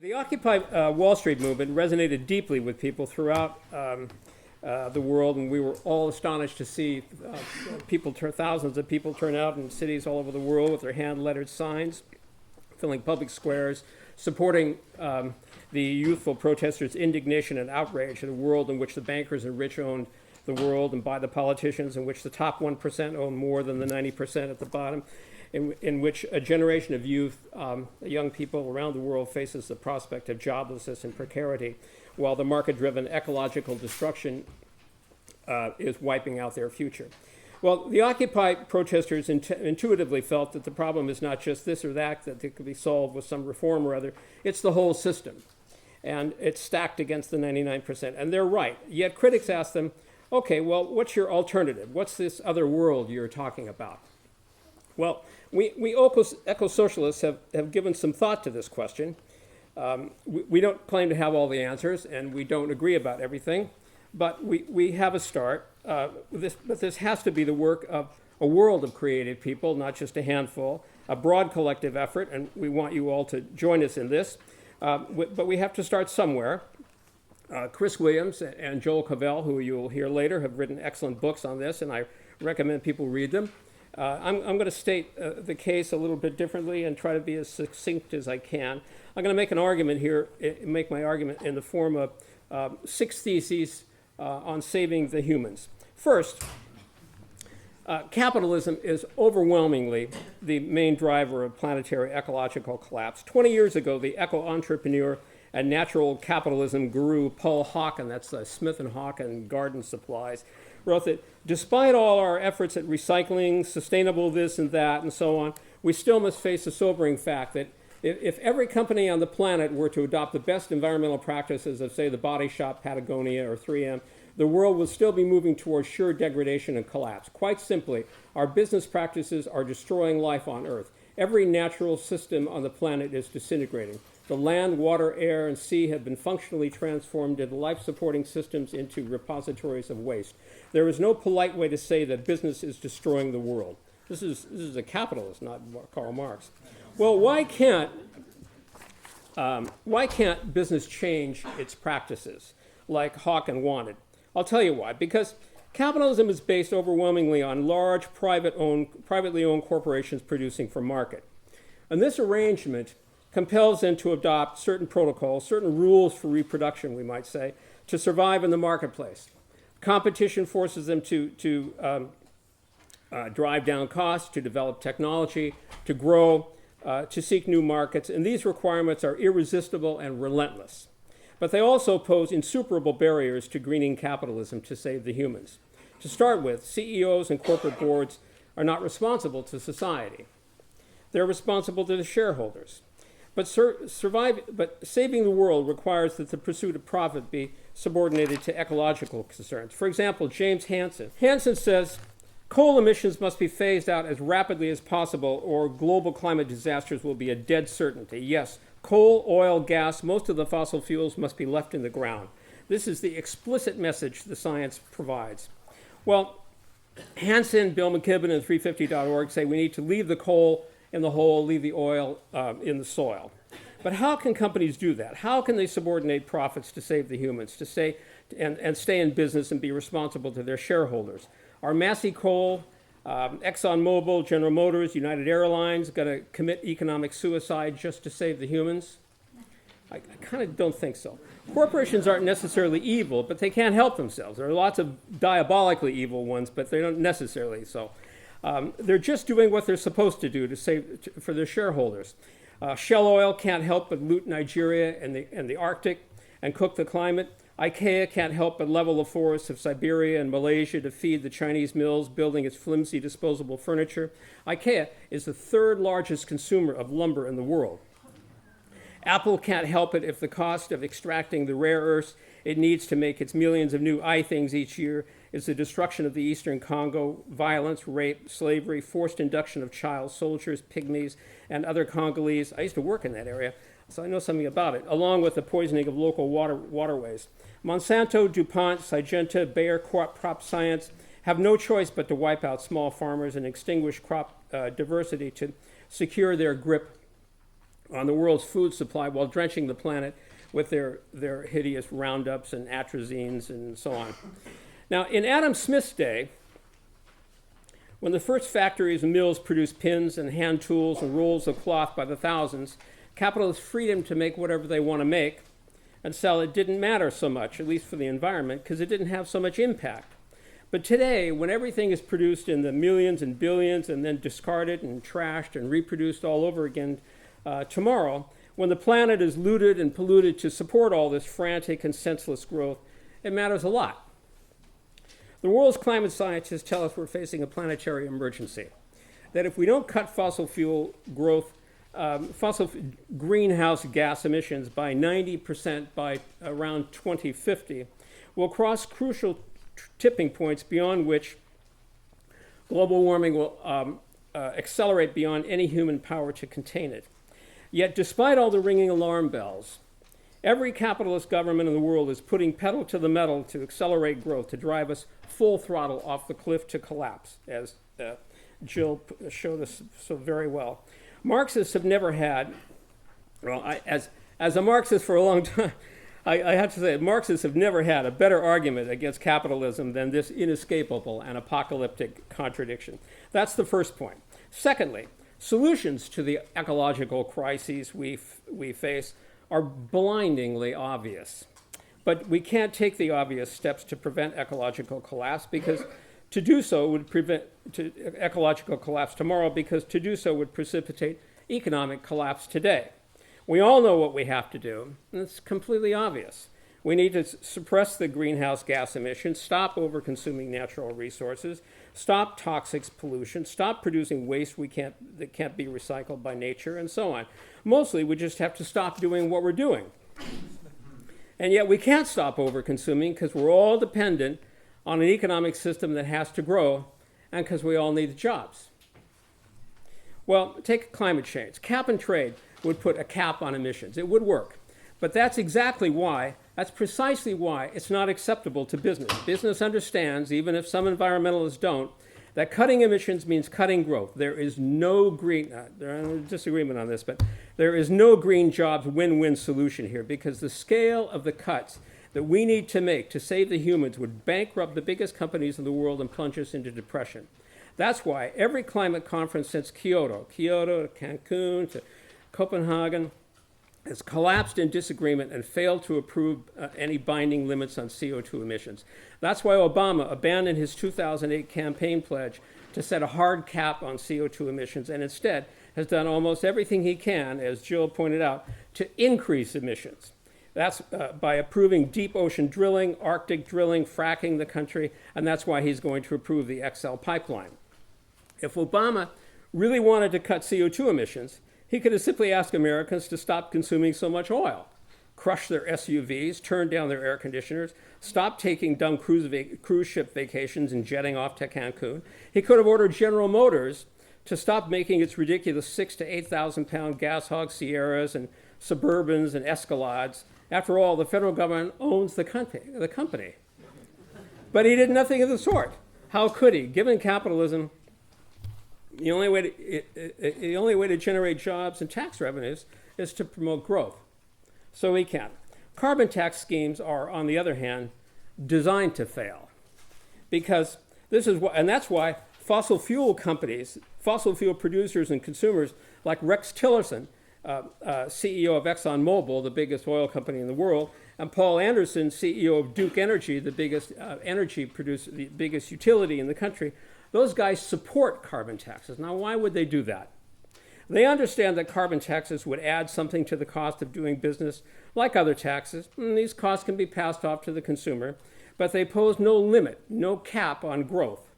The Occupy Wall Street movement resonated deeply with people throughout the world, and we were all astonished to see thousands of people turn out in cities all over the world with their hand-lettered signs, filling public squares, supporting the youthful protesters' indignation and outrage at a world in which the bankers and rich owned the world, and by the politicians in which the top 1% own more than the 90% at the bottom, in which a generation of youth, young people around the world faces the prospect of joblessness and precarity, while the market-driven ecological destruction is wiping out their future. Well, the Occupy protesters intuitively felt that the problem is not just this or that it could be solved with some reform or other. It's the whole system. And it's stacked against the 99%. And they're right. Yet critics ask them, okay, well, what's your alternative? What's this other world you're talking about? Well, we eco-socialists have given some thought to this question. We don't claim to have all the answers, and we don't agree about everything, but we have a start. But this has to be the work of a world of creative people, not just a handful, a broad collective effort, and we want you all to join us in this. But we have to start somewhere. Chris Williams and Joel Cavell, who you'll hear later, have written excellent books on this, and I recommend people read them. I'm going to state the case a little bit differently and try to be as succinct as I can. I'm going to make an argument here, make my argument in the form of 6 theses on saving the humans. First, capitalism is overwhelmingly the main driver of planetary ecological collapse. 20 years ago, the eco-entrepreneur and natural capitalism guru Paul Hawken, that's Smith & Hawken Garden Supplies, wrote that despite all our efforts at recycling, sustainable this and that, and so on, we still must face the sobering fact that if every company on the planet were to adopt the best environmental practices of, say, the Body Shop, Patagonia, or 3M, the world will still be moving towards sure degradation and collapse. Quite simply, our business practices are destroying life on Earth. Every natural system on the planet is disintegrating. The land, water, air, and sea have been functionally transformed into life-supporting systems into repositories of waste. There is no polite way to say that business is destroying the world. This is a capitalist, not Karl Marx. Well, why can't business change its practices like Hawken wanted? I'll tell you why. Because capitalism is based overwhelmingly on large privately owned corporations producing for market. And this arrangement compels them to adopt certain protocols, certain rules for reproduction, we might say, to survive in the marketplace. Competition forces them to drive down costs, to develop technology, to grow, to seek new markets, and these requirements are irresistible and relentless. But they also pose insuperable barriers to greening capitalism to save the humans. To start with, CEOs and corporate boards are not responsible to society. They're responsible to the shareholders. But saving the world requires that the pursuit of profit be subordinated to ecological concerns. For example, James Hansen. Hansen says, coal emissions must be phased out as rapidly as possible or global climate disasters will be a dead certainty. Yes, coal, oil, gas, most of the fossil fuels must be left in the ground. This is the explicit message the science provides. Well, Hansen, Bill McKibben, and 350.org say we need to leave the coal in the hole, leave the oil in the soil. But how can companies do that? How can they subordinate profits to save the humans, to stay in business and be responsible to their shareholders? Are Massey Coal, ExxonMobil, General Motors, United Airlines going to commit economic suicide just to save the humans? I kind of don't think so. Corporations aren't necessarily evil, but they can't help themselves. There are lots of diabolically evil ones, but they don't necessarily so. They're just doing what they're supposed to do to save for their shareholders. Shell Oil can't help but loot Nigeria and the Arctic and cook the climate. IKEA can't help but level the forests of Siberia and Malaysia to feed the Chinese mills building its flimsy disposable furniture. IKEA is the 3rd largest consumer of lumber in the world. Apple can't help it if the cost of extracting the rare earths it needs to make its millions of new iThings each year is the destruction of the eastern Congo, violence, rape, slavery, forced induction of child soldiers, pygmies, and other Congolese. I used to work in that area, so I know something about it, along with the poisoning of local waterways. Monsanto, DuPont, Syngenta, Bayer, Crop Science have no choice but to wipe out small farmers and extinguish crop diversity to secure their grip on the world's food supply while drenching the planet with their hideous Roundups and atrazines and so on. Now, in Adam Smith's day, when the first factories and mills produced pins and hand tools and rolls of cloth by the thousands, capitalists' freedom to make whatever they want to make and sell it didn't matter so much, at least for the environment, because it didn't have so much impact. But today, when everything is produced in the millions and billions and then discarded and trashed and reproduced all over again tomorrow, when the planet is looted and polluted to support all this frantic and senseless growth, it matters a lot. The world's climate scientists tell us we're facing a planetary emergency, that if we don't cut fossil fuel growth, greenhouse gas emissions by 90% by around 2050, we'll cross crucial tipping points beyond which global warming will accelerate beyond any human power to contain it. Yet, despite all the ringing alarm bells, every capitalist government in the world is putting pedal to the metal to accelerate growth, to drive us full throttle off the cliff to collapse, as Jill showed us so very well. Marxists have never had, well, as a Marxist for a long time, I have to say, Marxists have never had a better argument against capitalism than this inescapable and apocalyptic contradiction. That's the first point. Secondly, solutions to the ecological crises we face are blindingly obvious. But we can't take the obvious steps to prevent ecological collapse because to do so would prevent ecological collapse tomorrow, because to do so would precipitate economic collapse today. We all know what we have to do, and it's completely obvious. We need to suppress the greenhouse gas emissions, stop over-consuming natural resources, stop toxic pollution, stop producing waste that can't be recycled by nature, and so on. Mostly, we just have to stop doing what we're doing. And yet we can't stop over-consuming because we're all dependent on an economic system that has to grow, and because we all need jobs. Well, take climate change. Cap and trade would put a cap on emissions. It would work. But that's precisely why it's not acceptable to business. Business understands, even if some environmentalists don't, that cutting emissions means cutting growth. There is no there's disagreement on this, but there is no green jobs win-win solution here, because the scale of the cuts that we need to make to save the humans would bankrupt the biggest companies in the world and plunge us into depression. That's why every climate conference since Kyoto to Cancun to Copenhagen, has collapsed in disagreement and failed to approve any binding limits on CO2 emissions. That's why Obama abandoned his 2008 campaign pledge to set a hard cap on CO2 emissions, and instead has done almost everything he can, as Jill pointed out, to increase emissions. That's by approving deep ocean drilling, Arctic drilling, fracking the country, and that's why he's going to approve the XL pipeline. If Obama really wanted to cut CO2 emissions, he could have simply asked Americans to stop consuming so much oil, crush their SUVs, turn down their air conditioners, stop taking dumb cruise ship vacations and jetting off to Cancun. He could have ordered General Motors to stop making its ridiculous 6,000 to 8,000 pound gas hog Sierras and Suburbans and Escalades. After all, the federal government owns the company. But he did nothing of the sort. How could he? Given capitalism, the only way to generate jobs and tax revenues is to promote growth. So he can't. Carbon tax schemes are, on the other hand, designed to fail. Because that's why fossil fuel companies, fossil fuel producers and consumers like Rex Tillerson, CEO of ExxonMobil, the biggest oil company in the world, and Paul Anderson, CEO of Duke Energy, the biggest energy producer, the biggest utility in the country, those guys support carbon taxes. Now, why would they do that? They understand that carbon taxes would add something to the cost of doing business, like other taxes, and these costs can be passed off to the consumer, but they pose no limit, no cap on growth.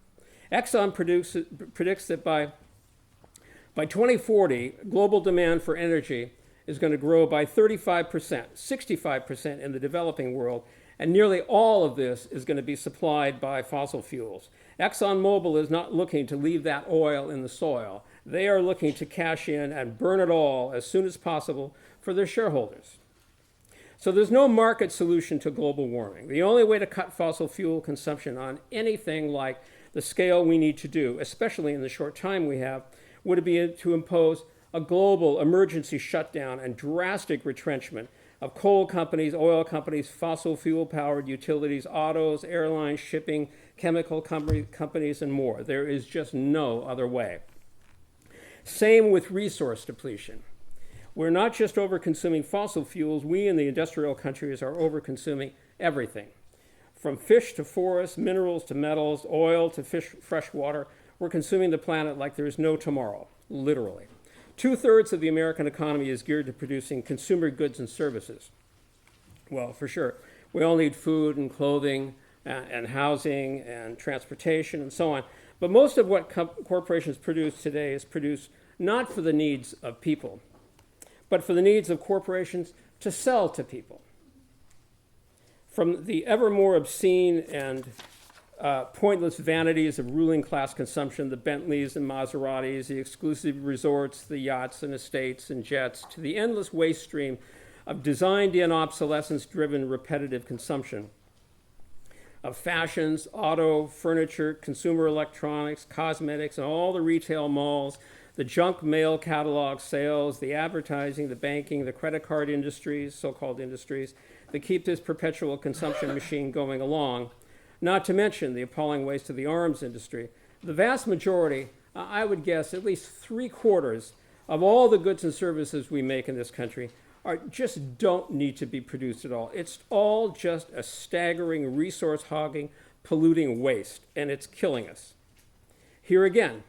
Exxon predicts that by 2040, global demand for energy is going to grow by 35%, 65% in the developing world, and nearly all of this is going to be supplied by fossil fuels. ExxonMobil is not looking to leave that oil in the soil. They are looking to cash in and burn it all as soon as possible for their shareholders. So there's no market solution to global warming. The only way to cut fossil fuel consumption on anything like the scale we need to do, especially in the short time we have, would be to impose a global emergency shutdown and drastic retrenchment of coal companies, oil companies, fossil fuel-powered utilities, autos, airlines, shipping, chemical companies, and more. There is just no other way. Same with resource depletion. We're not just over-consuming fossil fuels, we in the industrial countries are over-consuming everything. From fish to forests, minerals to metals, oil to fresh water, we're consuming the planet like there is no tomorrow, literally. 2/3 of the American economy is geared to producing consumer goods and services. Well, for sure, we all need food and clothing and housing and transportation and so on. But most of what corporations produce today is produced not for the needs of people, but for the needs of corporations to sell to people. From the ever more obscene and pointless vanities of ruling class consumption, the Bentleys and Maseratis, the exclusive resorts, the yachts and estates and jets, to the endless waste stream of designed-in obsolescence-driven repetitive consumption of fashions, auto, furniture, consumer electronics, cosmetics, and all the retail malls, the junk mail catalog sales, the advertising, the banking, the credit card industries, so-called industries, that keep this perpetual consumption machine going along, not to mention the appalling waste of the arms industry. The vast majority, I would guess at least 3/4 of all the goods and services we make in this country just don't need to be produced at all. It's all just a staggering resource-hogging, polluting waste, and it's killing us. Here again,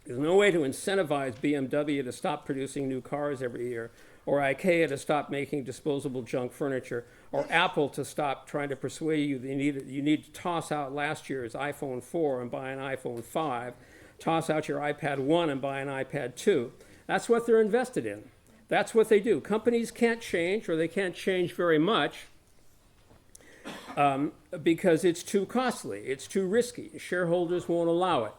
there's no way to incentivize BMW to stop producing new cars every year, or IKEA to stop making disposable junk furniture, or Apple to stop trying to persuade you that you need to toss out last year's iPhone 4 and buy an iPhone 5, toss out your iPad 1 and buy an iPad 2. That's what they're invested in. That's what they do. Companies can't change, or they can't change very much, because it's too costly, it's too risky. Shareholders won't allow it.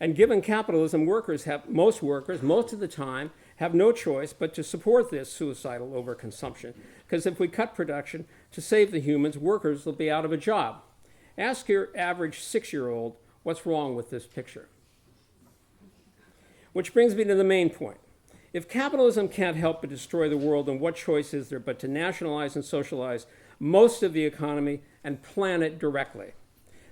And given capitalism, most workers, most of the time, have no choice but to support this suicidal overconsumption. Because if we cut production to save the humans, workers will be out of a job. Ask your average 6-year-old what's wrong with this picture. Which brings me to the main point. If capitalism can't help but destroy the world, then what choice is there but to nationalize and socialize most of the economy and plan it directly?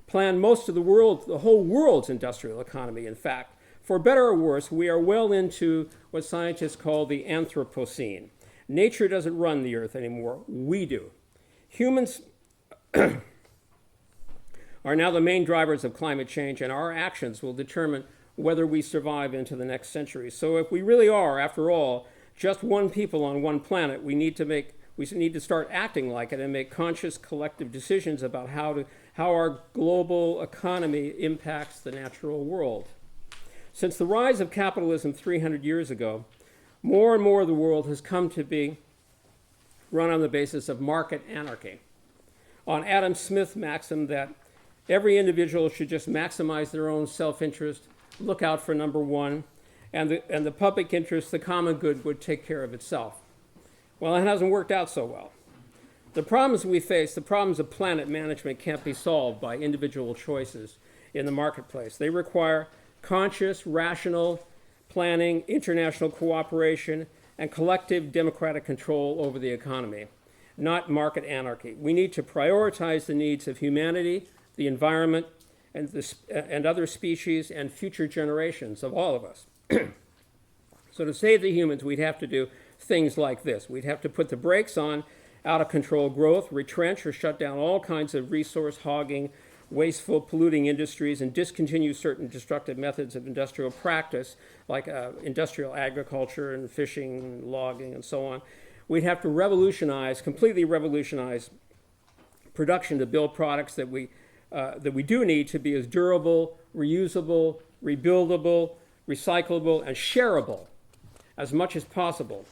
Plan most of the whole world's industrial economy, in fact. For better or worse, we are well into what scientists call the Anthropocene. Nature doesn't run the earth anymore, we do. Humans are now the main drivers of climate change, and our actions will determine whether we survive into the next century. So if we really are, after all, just one people on one planet, we need to start acting like it and make conscious collective decisions about how our global economy impacts the natural world. Since the rise of capitalism 300 years ago, more and more of the world has come to be run on the basis of market anarchy, on Adam Smith's maxim that every individual should just maximize their own self-interest, look out for number one, and the public interest, the common good, would take care of itself. Well, it hasn't worked out so well. The problems we face, the problems of planet management, can't be solved by individual choices in the marketplace. They require conscious, rational planning, international cooperation, and collective democratic control over the economy, not market anarchy. We need to prioritize the needs of humanity, the environment, and other species and future generations of all of us. So to save the humans, we'd have to do things like this. We'd have to put the brakes on out-of-control growth, retrench or shut down all kinds of resource-hogging, wasteful, polluting industries, and discontinue certain destructive methods of industrial practice, like industrial agriculture and fishing and logging and so on. We'd have to completely revolutionize production to build products that we do need to be as durable, reusable, rebuildable, recyclable, and shareable as much as possible.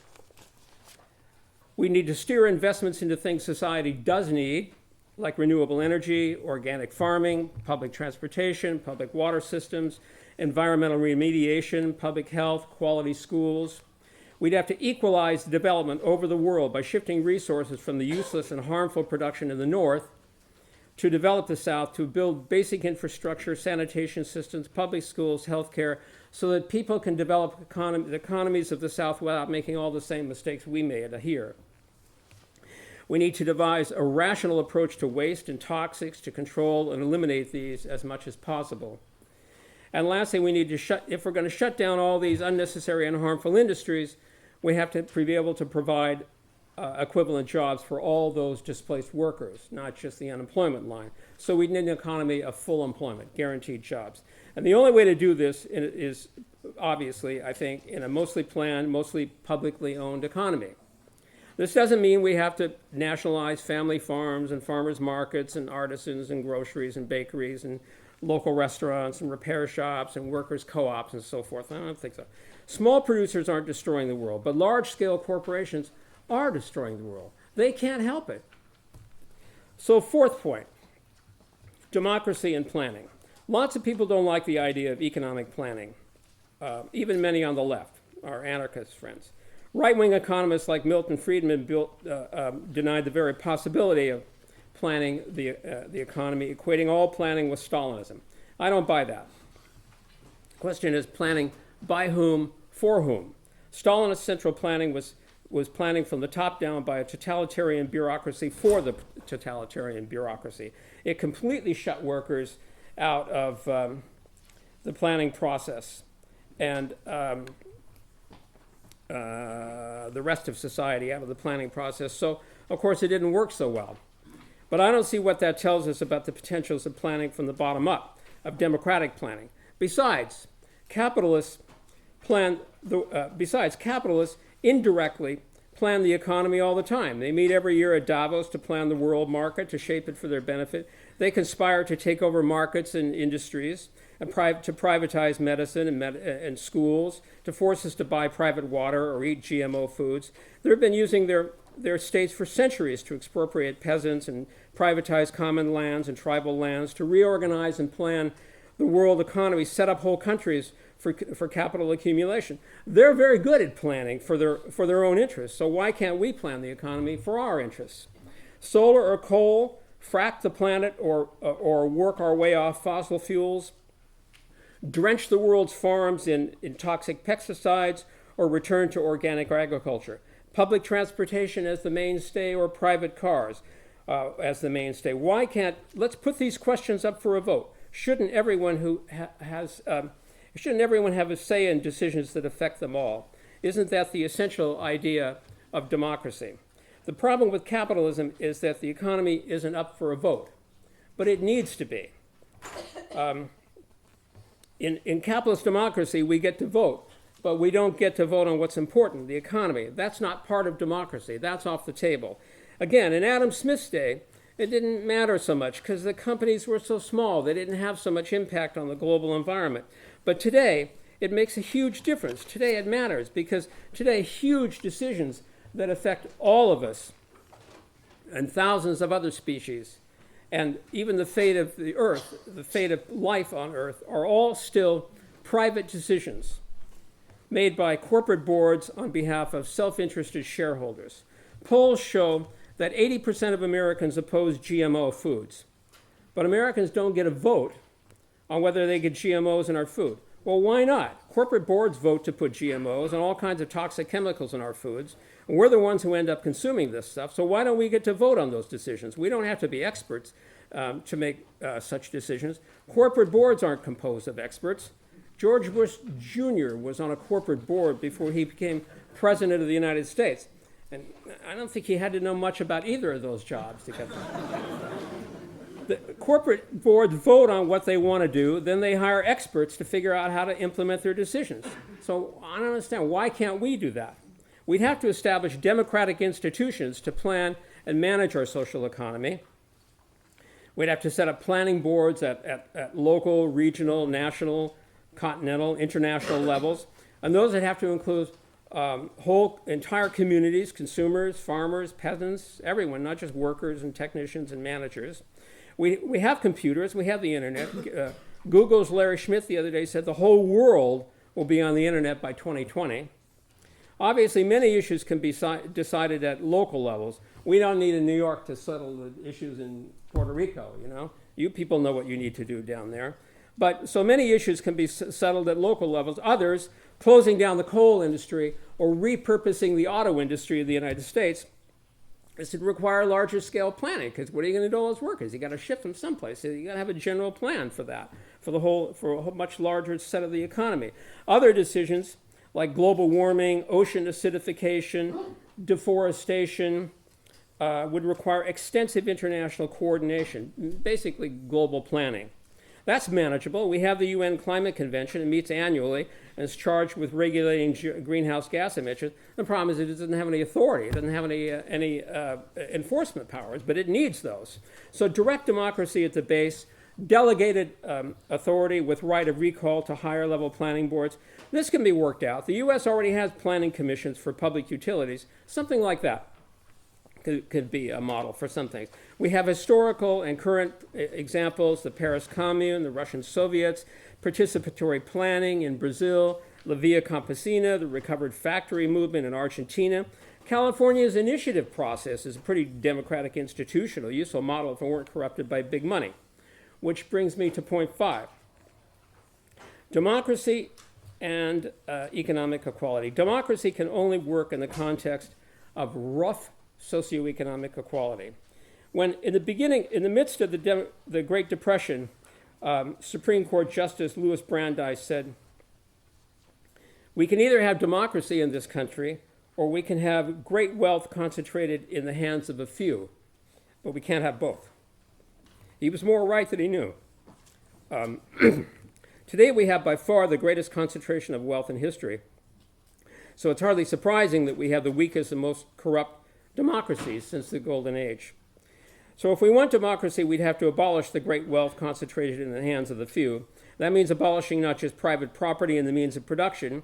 We need to steer investments into things society does need, like renewable energy, organic farming, public transportation, public water systems, environmental remediation, public health, quality schools. We'd have to equalize development over the world by shifting resources from the useless and harmful production in the north to develop the South, to build basic infrastructure, sanitation systems, public schools, healthcare, so that people can develop the economies of the South without making all the same mistakes we made here. We need to devise a rational approach to waste and toxics to control and eliminate these as much as possible. And lastly, we need to if we're going to shut down all these unnecessary and harmful industries, we have to be able to provide equivalent jobs for all those displaced workers, not just the unemployment line. So we need an economy of full employment, guaranteed jobs. And the only way to do this is obviously, I think, in a mostly planned, mostly publicly owned economy. This doesn't mean we have to nationalize family farms and farmers markets and artisans and groceries and bakeries and local restaurants and repair shops and workers' co-ops and so forth. I don't think so. Small producers aren't destroying the world, but large-scale corporations are destroying the world. They can't help it. So fourth point, democracy and planning. Lots of people don't like the idea of economic planning. Even many on the left, our anarchist friends. Right-wing economists like Milton Friedman denied the very possibility of planning the economy, equating all planning with Stalinism. I don't buy that. The question is planning by whom, for whom. Stalinist central planning was planning from the top down by a totalitarian bureaucracy for the totalitarian bureaucracy. It completely shut workers out of the planning process and the rest of society out of the planning process. So, of course, it didn't work so well. But I don't see what that tells us about the potentials of planning from the bottom up, of democratic planning. Besides, capitalists indirectly plan the economy all the time. They meet every year at Davos to plan the world market, to shape it for their benefit. They conspire to take over markets and industries, and to privatize medicine and schools, to force us to buy private water or eat GMO foods. They've been using their states for centuries to expropriate peasants and privatize common lands and tribal lands, to reorganize and plan the world economy, set up whole countries for capital accumulation. They're very good at planning for their own interests, so why can't we plan the economy for our interests? Solar or coal, frack the planet or work our way off fossil fuels, drench the world's farms in toxic pesticides, or return to organic agriculture. Public transportation as the mainstay or private cars as the mainstay. Let's put these questions up for a vote. Shouldn't everyone have a say in decisions that affect them all? Isn't that the essential idea of democracy? The problem with capitalism is that the economy isn't up for a vote, but it needs to be. In capitalist democracy, we get to vote, but we don't get to vote on what's important, the economy. That's not part of democracy. That's off the table. Again, in Adam Smith's day, it didn't matter so much because the companies were so small. They didn't have so much impact on the global environment. But today, it makes a huge difference. Today, it matters because today, huge decisions that affect all of us and thousands of other species and even the fate of the Earth, the fate of life on Earth, are all still private decisions made by corporate boards on behalf of self-interested shareholders. Polls show that 80% of Americans oppose GMO foods, but Americans don't get a vote on whether they get GMOs in our food. Well, why not? Corporate boards vote to put GMOs and all kinds of toxic chemicals in our foods, and we're the ones who end up consuming this stuff, so why don't we get to vote on those decisions? We don't have to be experts to make such decisions. Corporate boards aren't composed of experts. George Bush Jr. was on a corporate board before he became president of the United States, and I don't think he had to know much about either of those jobs to get them. The corporate boards vote on what they want to do, then they hire experts to figure out how to implement their decisions. So I don't understand, why can't we do that? We'd have to establish democratic institutions to plan and manage our social economy. We'd have to set up planning boards at local, regional, national, continental, international levels, and those would have to include whole entire communities, consumers, farmers, peasants, everyone, not just workers and technicians and managers. We have computers, we have the internet. Google's Larry Schmidt the other day said the whole world will be on the internet by 2020. Obviously, many issues can be decided at local levels. We don't need in New York to settle the issues in Puerto Rico, you know. You people know what you need to do down there. But so many issues can be settled at local levels. Others, closing down the coal industry or repurposing the auto industry of the United States, this would require larger scale planning, because what are you going to do all those workers? You got to shift them someplace. So you got to have a general plan for that, for a much larger set of the economy. Other decisions like global warming, ocean acidification, deforestation, would require extensive international coordination, basically global planning. That's manageable. We have the UN Climate Convention. It meets annually and is charged with regulating greenhouse gas emissions. The problem is it doesn't have any authority. It doesn't have any enforcement powers, but it needs those. So direct democracy at the base, delegated authority with right of recall to higher level planning boards. This can be worked out. The U.S. already has planning commissions for public utilities, something like that. Could be a model for some things. We have historical and current examples, the Paris Commune, the Russian Soviets, participatory planning in Brazil, La Via Campesina, the recovered factory movement in Argentina. California's initiative process is a pretty democratic institutional, useful model if it weren't corrupted by big money. Which brings me to point 5. Democracy and economic equality. Democracy can only work in the context of rough socioeconomic equality. When in the midst of the Great Depression, Supreme Court Justice Louis Brandeis said, we can either have democracy in this country or we can have great wealth concentrated in the hands of a few, but we can't have both. He was more right than he knew. Today we have by far the greatest concentration of wealth in history. So it's hardly surprising that we have the weakest and most corrupt democracies since the Golden Age. So if we want democracy, we'd have to abolish the great wealth concentrated in the hands of the few. That means abolishing not just private property and the means of production,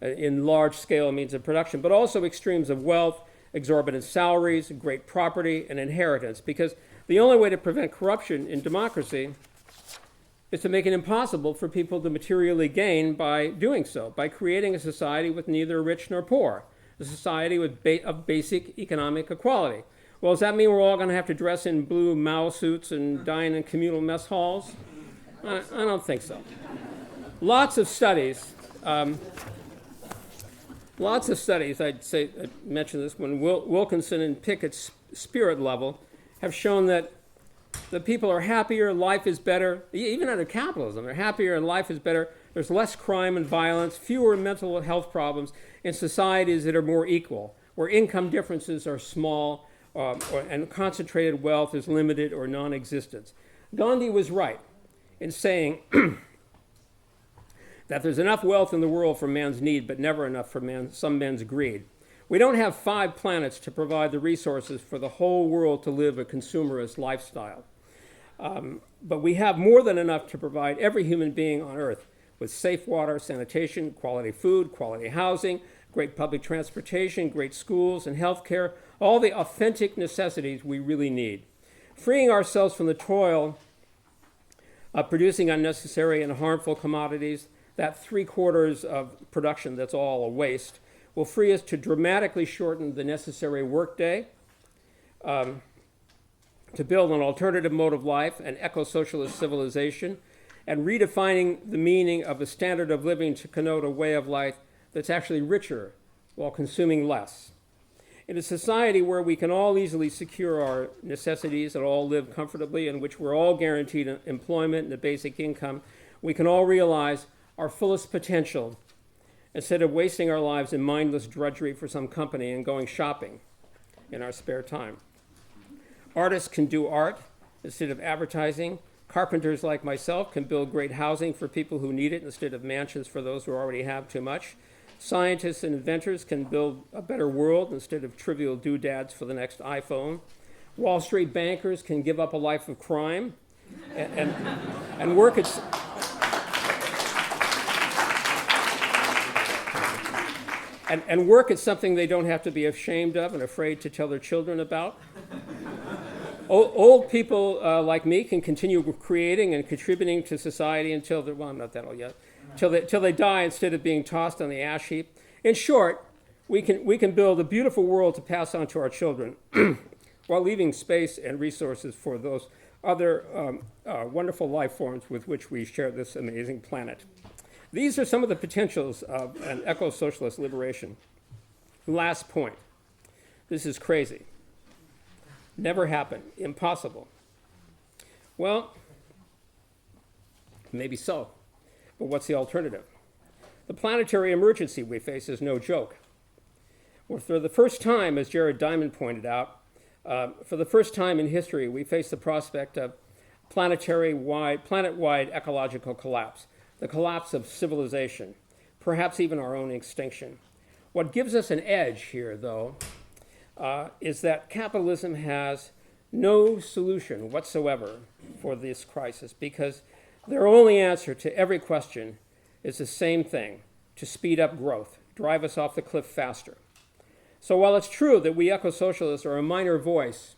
in large-scale means of production, but also extremes of wealth, exorbitant salaries, great property, and inheritance. Because the only way to prevent corruption in democracy is to make it impossible for people to materially gain by doing so, by creating a society with neither rich nor poor, a society of basic economic equality. Well, does that mean we're all going to have to dress in blue Mao suits and dine in communal mess halls? I don't think so. Lots of studies, I'd mention this one, Wilkinson and Pickett's spirit level have shown that the people are happier, life is better, even under capitalism, they're happier and life is better. There's less crime and violence, fewer mental health problems in societies that are more equal, where income differences are small and concentrated wealth is limited or non-existent. Gandhi was right in saying that there's enough wealth in the world for man's need, but never enough for some men's greed. We don't have 5 planets to provide the resources for the whole world to live a consumerist lifestyle. But we have more than enough to provide every human being on Earth with safe water, sanitation, quality food, quality housing, great public transportation, great schools and health care, all the authentic necessities we really need. Freeing ourselves from the toil of producing unnecessary and harmful commodities, that 3/4 of production that's all a waste, will free us to dramatically shorten the necessary workday, to build an alternative mode of life, an eco-socialist civilization, and redefining the meaning of a standard of living to connote a way of life that's actually richer while consuming less. In a society where we can all easily secure our necessities and all live comfortably, in which we're all guaranteed employment and a basic income, we can all realize our fullest potential instead of wasting our lives in mindless drudgery for some company and going shopping in our spare time. Artists can do art instead of advertising. Carpenters like myself can build great housing for people who need it instead of mansions for those who already have too much. Scientists and inventors can build a better world instead of trivial doodads for the next iPhone. Wall Street bankers can give up a life of crime and work at... And work at something they don't have to be ashamed of and afraid to tell their children about. Old people like me can continue creating and contributing to society until they're, well, I'm not that old yet, till they die instead of being tossed on the ash heap. In short, we can build a beautiful world to pass on to our children while leaving space and resources for those other wonderful life forms with which we share this amazing planet. These are some of the potentials of an eco-socialist liberation. Last point. This is crazy. Never happened. Impossible. Well, maybe so. But what's the alternative? The planetary emergency we face is no joke. Well, for the first time, as Jared Diamond pointed out, for the first time in history, we face the prospect of planet-wide ecological collapse, the collapse of civilization, perhaps even our own extinction. What gives us an edge here, though, is that capitalism has no solution whatsoever for this crisis, because their only answer to every question is the same thing: to speed up growth, drive us off the cliff faster. So while it's true that we eco-socialists are a minor voice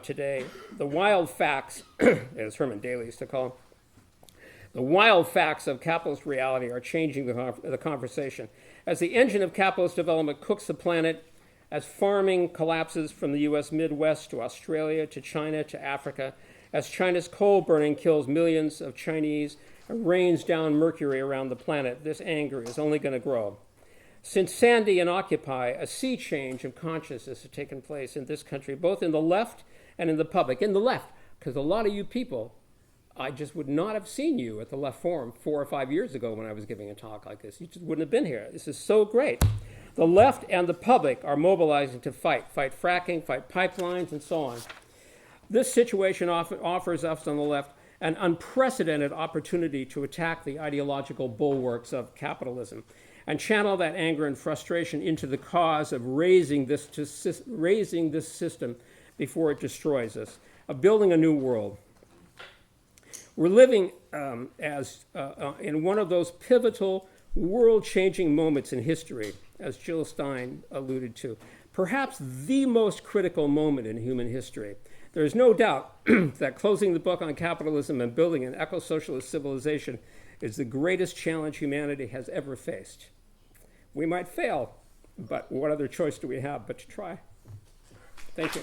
today, the wild facts, as Herman Daly used to call them, the wild facts of capitalist reality are changing the conversation. As the engine of capitalist development cooks the planet, as farming collapses from the US Midwest to Australia to China to Africa, as China's coal burning kills millions of Chinese and rains down mercury around the planet, this anger is only going to grow. Since Sandy and Occupy, a sea change of consciousness has taken place in this country, both in the left and in the public. In the left, because a lot of you people, I just would not have seen you at the Left Forum 4 or 5 years ago when I was giving a talk like this. You just wouldn't have been here. This is so great. The left and the public are mobilizing to fight fracking, fight pipelines, and so on. This situation often offers us on the left an unprecedented opportunity to attack the ideological bulwarks of capitalism and channel that anger and frustration into the cause of raising this system before it destroys us, of building a new world. We're living in one of those pivotal, world-changing moments in history, as Jill Stein alluded to, perhaps the most critical moment in human history. There is no doubt that closing the book on capitalism and building an eco-socialist civilization is the greatest challenge humanity has ever faced. We might fail, but what other choice do we have but to try? Thank you.